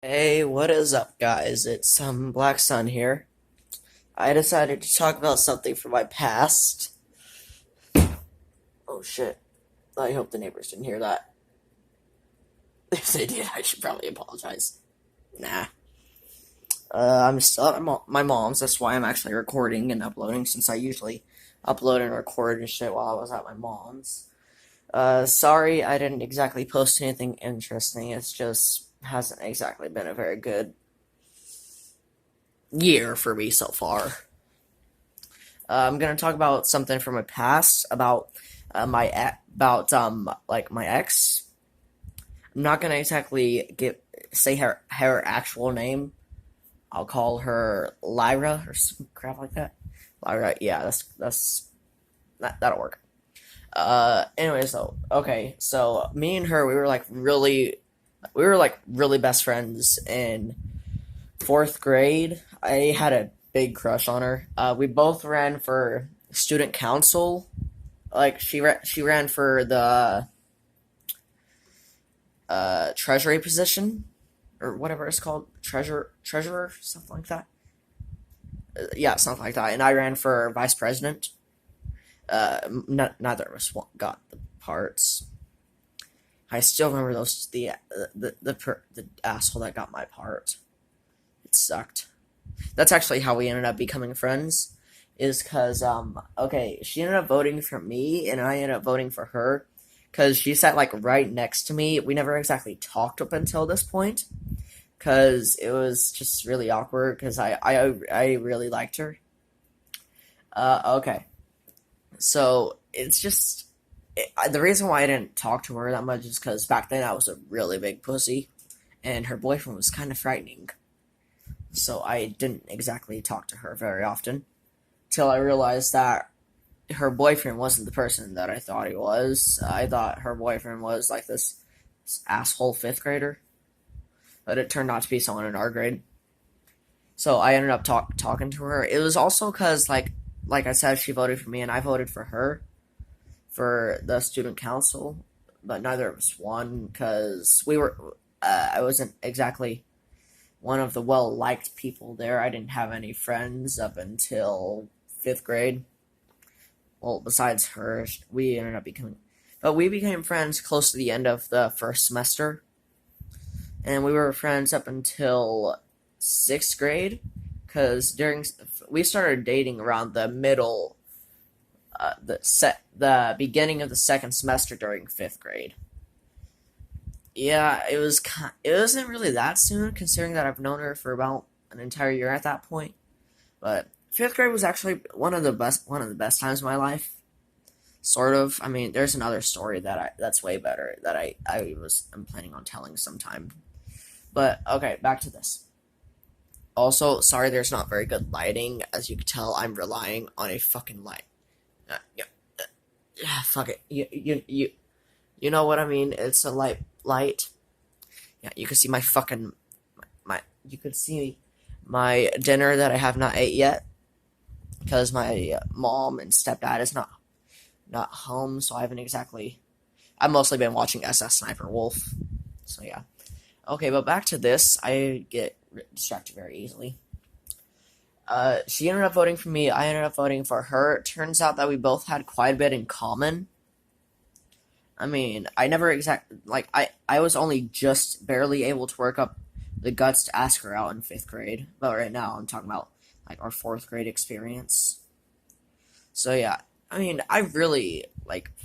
Hey, what is up, guys? It's Black Sun here. I decided to talk about something from my past. Oh shit! I hope the neighbors didn't hear that. If they did, I should probably apologize. Nah. I'm still at my mom's. That's why I'm actually recording and uploading, since I usually upload and record and shit while I was at my mom's. Sorry I didn't exactly post anything interesting. It's just hasn't exactly been a very good year for me so far. I'm gonna talk about something from my past about my ex. I'm not gonna exactly say her actual name. I'll call her Lyra or some crap like that. Lyra, yeah, that'll work. Anyways, though, okay, so me and her, we were like really best friends in fourth grade. I had a big crush on her. We both ran for student council. Like she ran for the treasury position or whatever it's called, treasurer, something like that. Yeah, something like that. And I ran for vice president. Neither of us got the parts. I still remember the asshole that got my part. It sucked. That's actually how we ended up becoming friends. Is because okay, she ended up voting for me, and I ended up voting for her because she sat like right next to me. We never exactly talked up until this point because it was just really awkward because I really liked her. Okay, so it's just the reason why I didn't talk to her that much is because back then I was a really big pussy, and her boyfriend was kind of frightening. So I didn't exactly talk to her very often till I realized that her boyfriend wasn't the person that I thought he was. I thought her boyfriend was like this asshole fifth grader, but it turned out to be someone in our grade. So I ended up talking to her. It was also because like I said, she voted for me and I voted for her for the student council, but neither of us won because we were. I wasn't exactly one of the well liked people there. I didn't have any friends up until fifth grade. Well, besides her, we became friends close to the end of the first semester, and we were friends up until sixth grade, because we started dating around the middle, the beginning of the second semester during fifth grade. Yeah, it wasn't really that soon, considering that I've known her for about an entire year at that point. But fifth grade was actually one of the best times of my life. Sort of. I mean, there's another story that's way better that I'm planning on telling sometime. But okay, back to this. Also, sorry, there's not very good lighting. As you can tell, I'm relying on a fucking light. Yeah, yeah, fuck it. You know what I mean? It's a light. Yeah, you can see my fucking my. You could see my dinner that I have not ate yet because my mom and stepdad is not home, so I haven't exactly. I've mostly been watching SS Sniper Wolf. So yeah. Okay, but back to this. I get distracted very easily. She ended up voting for me. I ended up voting for her. It turns out that we both had quite a bit in common. I mean, I never I was only just barely able to work up the guts to ask her out in fifth grade. But right now, I'm talking about like our fourth grade experience. So yeah, I mean, I really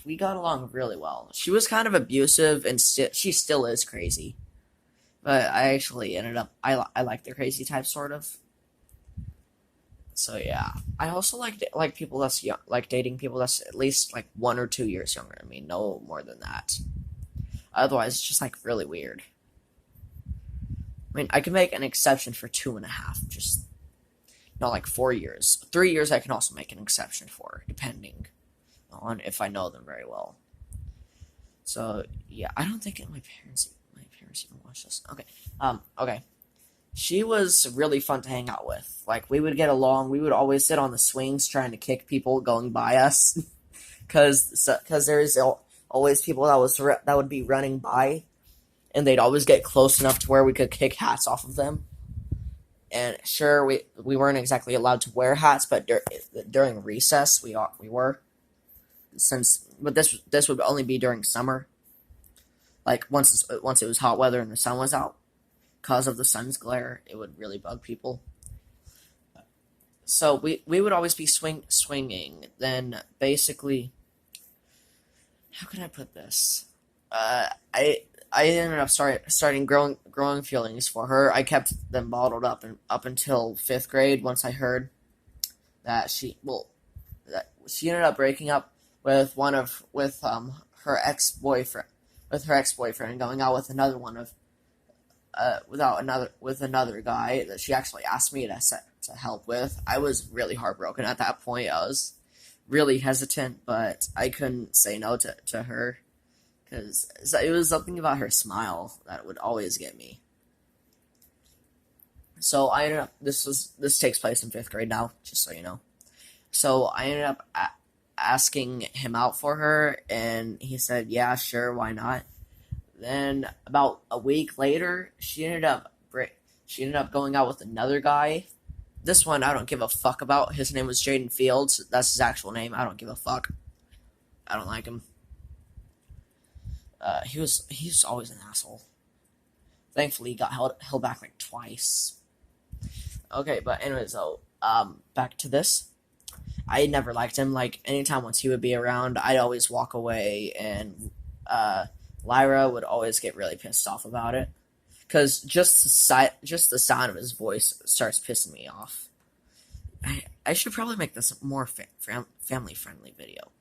we got along really well. She was kind of abusive, and she still is crazy. But I actually ended up I like the crazy type sort of. So yeah, I also like people that's young, like dating people that's at least like 1 or 2 years younger than me. No more than that. Otherwise, it's just like really weird. I mean, I can make an exception for 2.5, just not like 4 years. 3 years, I can also make an exception for, depending on if I know them very well. So yeah, I don't think my parents even watch this. Okay, okay. She was really fun to hang out with. Like we would get along. We would always sit on the swings trying to kick people going by us, because there is always people that would be running by, and they'd always get close enough to where we could kick hats off of them. And sure, we weren't exactly allowed to wear hats, but during recess we were. But this would only be during summer, like once it was hot weather and the sun was out, because of the sun's glare, it would really bug people. So we would always be swinging. Then basically, how can I put this? I ended up starting growing feelings for her. I kept them bottled up and up until fifth grade. Once I heard that she ended up breaking up with her ex boyfriend, and going out with another one of with another guy that she actually asked me to help with. I was really heartbroken at that point. I was really hesitant, but I couldn't say no to her because it was something about her smile that would always get me. So I ended up. This takes place in fifth grade now, just so you know. So I ended up asking him out for her, and he said, "Yeah, sure, why not?" Then about a week later, she ended up going out with another guy. This one I don't give a fuck about. His name was Jaden Fields. That's his actual name. I don't give a fuck. I don't like him. He's always an asshole. Thankfully, he got held back like twice. Okay, but anyways, back to this. I never liked him. Like anytime once he would be around, I'd always walk away, and Lyra would always get really pissed off about it, because just the sound of his voice starts pissing me off. I should probably make this a more family friendly video.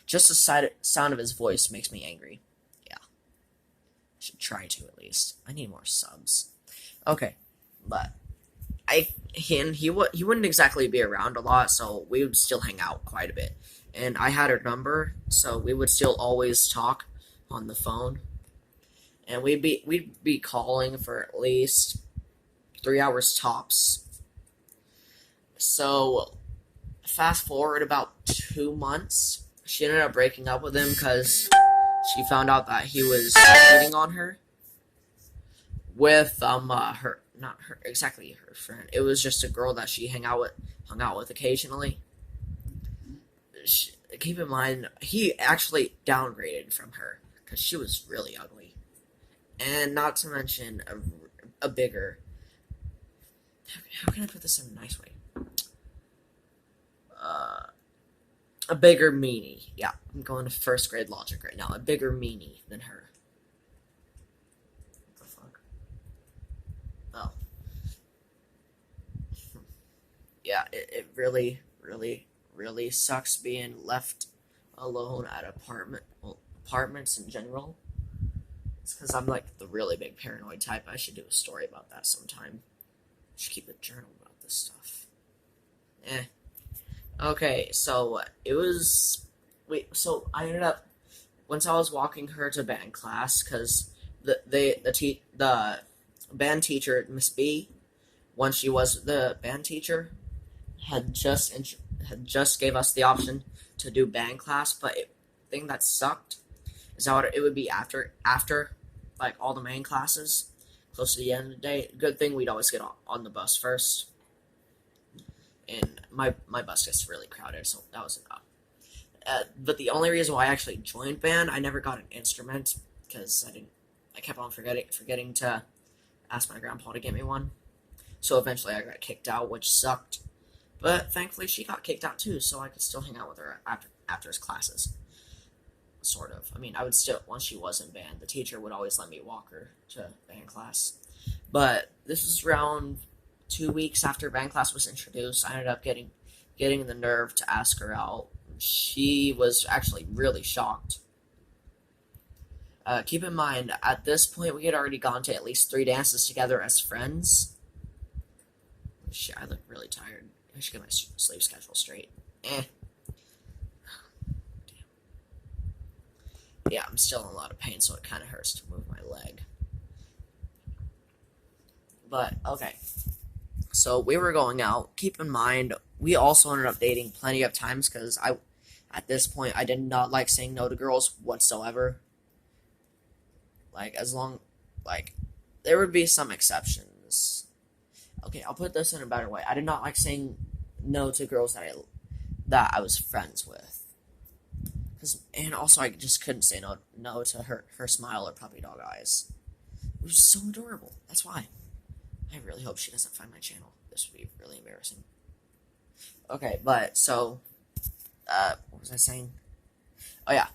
Just the sound of his voice makes me angry. Yeah, I should try to at least. I need more subs. Okay, but he wouldn't exactly be around a lot, so we would still hang out quite a bit. And I had her number, so we would still always talk on the phone. And we'd be calling for at least 3 hours tops. So fast forward about 2 months, she ended up breaking up with him because she found out that he was cheating on her with her, not her exactly her friend. It was just a girl that she hung out with occasionally. Keep in mind, he actually downgraded from her because she was really ugly, and not to mention a bigger. How can I put this in a nice way? A bigger meanie. Yeah, I'm going to first grade logic right now. A bigger meanie than her. What the fuck? Oh. Yeah, it really, really, really sucks being left alone at apartments in general. It's because I'm like the really big paranoid type. I should do a story about that sometime. I should keep a journal about this stuff. Okay, so it was. So I ended up once I was walking her to band class because the band teacher, Miss B, when she was the band teacher, had just gave us the option to do band class, but the thing that sucked is how it would be after like all the main classes, close to the end of the day. Good thing we'd always get on the bus first, and my bus gets really crowded, so that was enough. But the only reason why I actually joined band, I never got an instrument because I kept on forgetting to ask my grandpa to get me one. So eventually I got kicked out, which sucked. But thankfully she got kicked out too, so I could still hang out with her after his classes. Sort of. I mean, I would still, once she was in band, the teacher would always let me walk her to band class. But this was around 2 weeks after band class was introduced. I ended up getting the nerve to ask her out. She was actually really shocked. Keep in mind, at this point, we had already gone to at least 3 dances together as friends. Shit, I look really tired. I should get my sleep schedule straight. Damn. Yeah, I'm still in a lot of pain, so it kind of hurts to move my leg. But, okay. So, we were going out. Keep in mind, we also ended up dating plenty of times, because at this point, I did not like saying no to girls whatsoever. Like, as long like, there would be some exceptions. Okay, I'll put this in a better way. I did not like saying no to girls that I was friends with. And also, I just couldn't say no to her smile or puppy dog eyes. It was so adorable. That's why. I really hope she doesn't find my channel. This would be really embarrassing. Okay, but so, what was I saying? Oh yeah,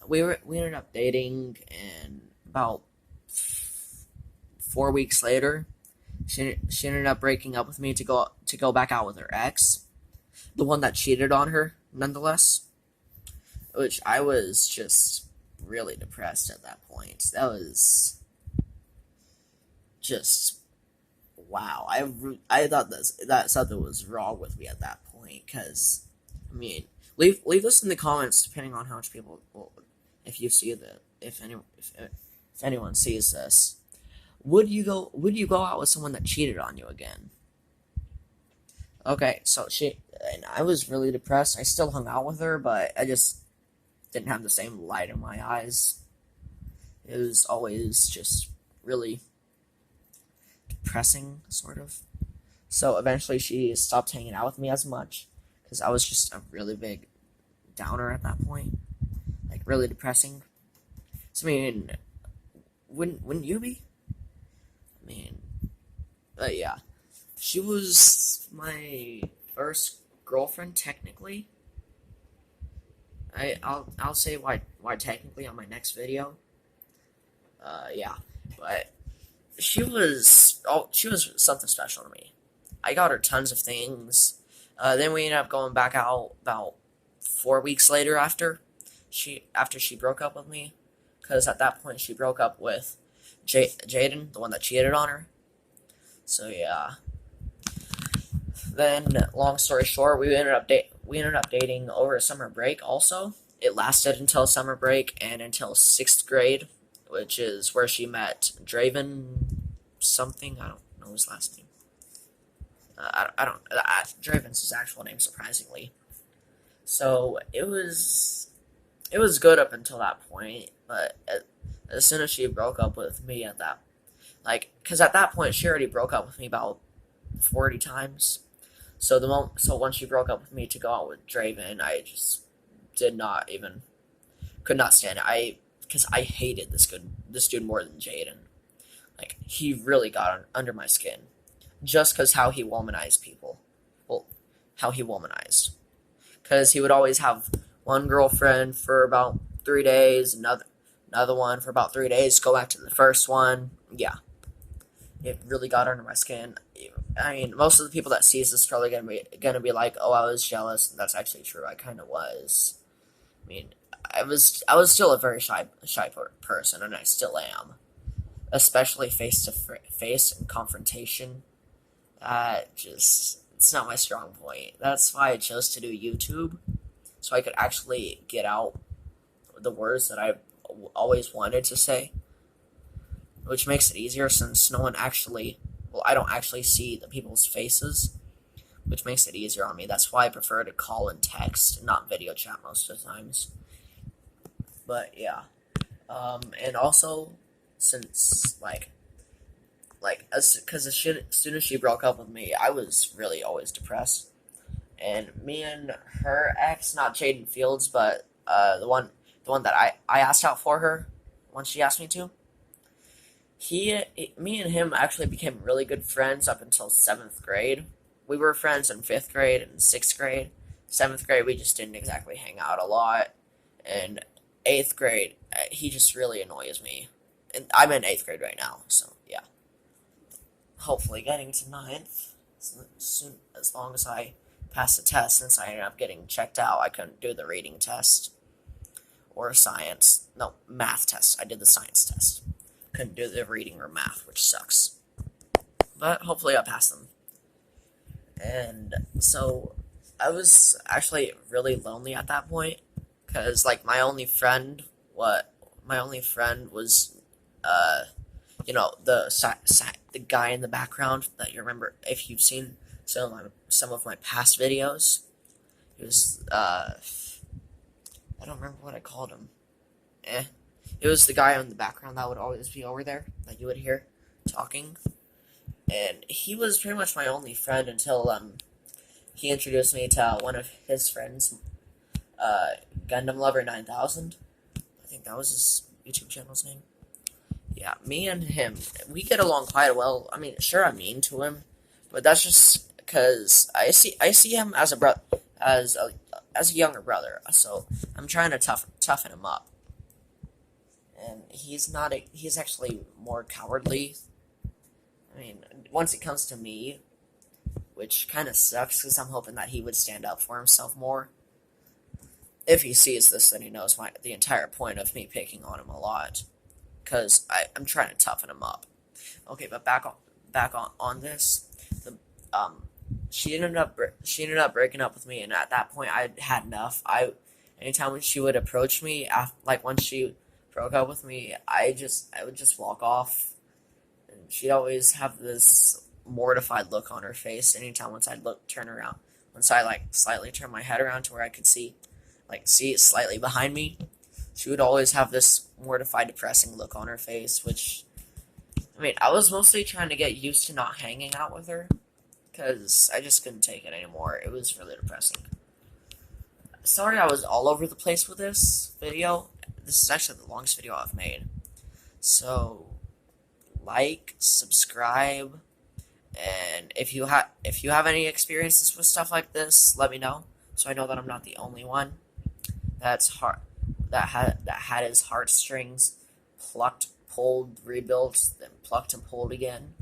we ended up dating, and about 4 weeks later, she ended up breaking up with me to go back out with her ex, the one that cheated on her, nonetheless. Which I was just really depressed at that point. That was just wow. I thought that something was wrong with me at that point. Because I mean, leave this in the comments depending on how much people will, if you see the if anyone sees this. Would you go out with someone that cheated on you again? Okay, so I was really depressed. I still hung out with her, but I just didn't have the same light in my eyes. It was always just really depressing, sort of. So eventually she stopped hanging out with me as much because I was just a really big downer at that point. Like, really depressing. So, I mean, wouldn't you be? I mean, yeah. She was my first girlfriend, technically. I'll say why technically on my next video. Yeah, but she was something special to me. I got her tons of things. Then we ended up going back out about 4 weeks later after she broke up with me, because at that point she broke up with Jaden, the one that cheated on her. So yeah. Then, long story short, we ended up dating over a summer break. Also, it lasted until summer break and until 6th grade, which is where she met Draven something. I don't know his last name. I don't. Draven's his actual name, surprisingly. So it was good up until that point, but as soon as she broke up with me because at that point she already broke up with me about 40 times. So once she broke up with me to go out with Draven, I just could not stand it. Because I hated this dude more than Jaden. Like, he really got under my skin, just because how he womanized people. Well, how he womanized, because he would always have one girlfriend for about 3 days, another one for about 3 days, go back to the first one. Yeah, it really got under my skin. I mean, most of the people that sees this are probably gonna be like, "Oh, I was jealous." And that's actually true. I kind of was. I mean, I was still a very shy person, and I still am, especially face to face and confrontation. It's not my strong point. That's why I chose to do YouTube, so I could actually get out the words that I've always wanted to say, which makes it easier since I don't actually see the people's faces, which makes it easier on me. That's why I prefer to call and text, not video chat most of the times. But yeah, and also since because as soon as she broke up with me, I was really always depressed. And me and her ex, not Jaden Fields, but the one that I asked out for her once she asked me to. Me and him actually became really good friends up until 7th grade. We were friends in 5th grade and 6th grade. 7th grade, we just didn't exactly hang out a lot. And 8th grade, he just really annoys me. And I'm in 8th grade right now, so yeah. Hopefully getting to 9th soon, as long as I pass the test, since I ended up getting checked out. I couldn't do the reading test or math test. I did the science test. Couldn't do the reading or math, which sucks. But hopefully I'll pass them. And so I was actually really lonely at that point, because my only friend was the guy in the background that you remember if you've seen some of my past videos. He was I don't remember what I called him. It was the guy in the background that would always be over there that you would hear talking, and he was pretty much my only friend until he introduced me to one of his friends, uh, Gundam Lover 9000. I think that was his YouTube channel's name. Yeah, me and him, we get along quite well. I mean, sure, I'm mean to him, but that's just because I see him as a as a younger brother. So I'm trying to toughen him up, and he's actually more cowardly. I mean, once it comes to me, which kind of sucks because I'm hoping that he would stand up for himself more. If he sees this, then he knows the entire point of me picking on him a lot, because I'm trying to toughen him up. Okay, but back on this. The she ended up breaking up with me, and at that point I had enough. Anytime when she would approach me, like once she broke up with me, I would just walk off, and she'd always have this mortified look on her face anytime once I'd turn around. Once I like slightly turn my head around to where I could see it slightly behind me, she would always have this mortified, depressing look on her face, which, I mean, I was mostly trying to get used to not hanging out with her, because I just couldn't take it anymore. It was really depressing. Sorry I was all over the place with this video. This is actually the longest video I've made. So, like, subscribe, and if you have any experiences with stuff like this, let me know, so I know that I'm not the only one that had his heartstrings plucked, pulled, rebuilt, then plucked and pulled again.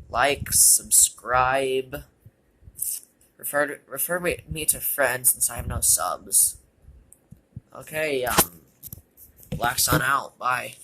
Like, subscribe, refer me to friends since I have no subs. Okay, Black Sun out. Bye.